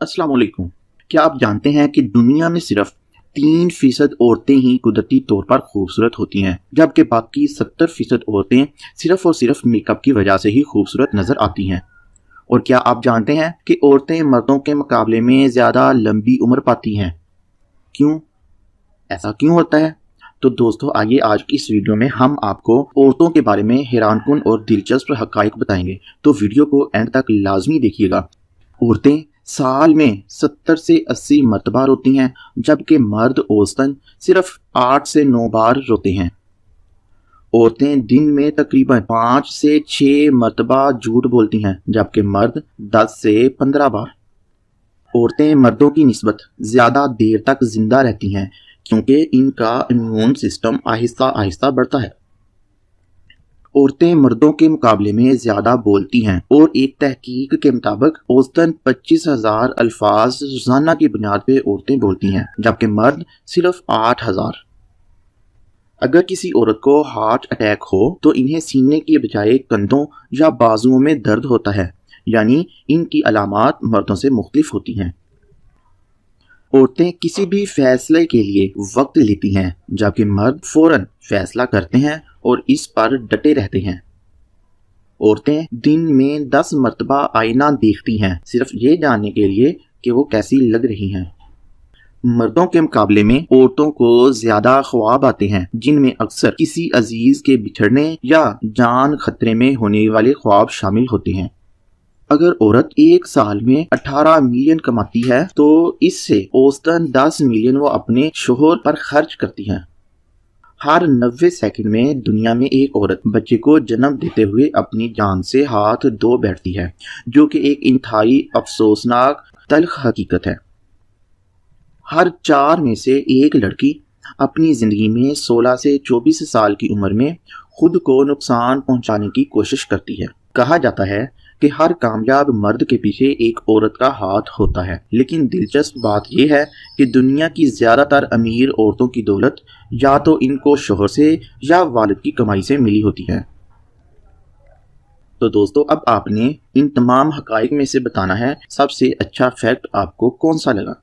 अस्सलाम वालेकुम। क्या आप जानते हैं कि दुनिया में सिर्फ 3% औरतें ही कुदरती तौर पर खूबसूरत होती हैं, जबकि बाकी 70% औरतें सिर्फ और सिर्फ मेकअप की वजह से ही खूबसूरत नजर आती हैं। और क्या आप जानते हैं कि औरतें मर्दों के मुकाबले में ज़्यादा लंबी उम्र पाती हैं? क्यों? ऐसा क्यों होता है? तो दोस्तों, आइए आज की इस वीडियो में हम आपको औरतों के बारे में हैरानकुन और दिलचस्प हक़ाइक़ बताएंगे। तो वीडियो को एंड तक लाजमी देखिएगा। औरतें साल में 70 से 80 मरतबा रोती हैं, जबकि मर्द औसतन सिर्फ 8 से 9 बार रोते हैं। औरतें दिन में तकरीबन 5 से 6 मरतबा झूठ बोलती हैं, जबकि मर्द 10 से 15 बार। औरतें मर्दों की निस्बत ज़्यादा देर तक जिंदा रहती हैं, क्योंकि इनका इम्यून सिस्टम आहिस्ता आहिस्ता बढ़ता है। औरतें मर्दों के मुकाबले में ज़्यादा बोलती हैं और एक तहकीक के मुताबिक औसतन 25,000 अल्फाज रोज़ाना की बुनियाद पे औरतें बोलती हैं, जबकि मर्द सिर्फ 8,000। अगर किसी औरत को हार्ट अटैक हो तो इन्हें सीने की बजाय कंधों या बाजुओं में दर्द होता है, यानी इनकी अलामात मर्दों से मुख्तलिफ होती हैं। औरतें किसी भी फैसले के लिए वक्त लेती हैं, जबकि मर्द फौरन फैसला करते हैं और इस पर डटे रहते हैं। औरतें दिन में 10 मरतबा आईना देखती हैं, सिर्फ ये जानने के लिए कि वो कैसी लग रही हैं। मर्दों के मुकाबले में औरतों को ज़्यादा ख्वाब आते हैं, जिनमें अक्सर किसी अजीज के बिछड़ने या जान खतरे में होने वाले ख्वाब शामिल होते हैं। अगर औरत एक साल में 18 मिलियन कमाती है तो इससे औसतन 10 मिलियन वो अपने शोहर पर खर्च करती है। हर 90 सेकंड में दुनिया में एक औरत बच्चे को जन्म देते हुए अपनी जान से हाथ धो बैठती है, जो कि एक इंतहाई अफसोसनाक तल्ख हकीकत है। हर 4 में से एक लड़की अपनी ज़िंदगी में 16 से 24 साल की उम्र में खुद को नुकसान पहुंचाने की कोशिश करती है। कहा जाता है कि हर कामयाब मर्द के पीछे एक औरत का हाथ होता है, लेकिन दिलचस्प बात यह है कि दुनिया की ज़्यादातर अमीर औरतों की दौलत या तो इनको शोहर से या वालिद की कमाई से मिली होती है। तो दोस्तों, अब आपने इन तमाम हक़ाइक़ में से बताना है सबसे अच्छा फैक्ट आपको कौन सा लगा।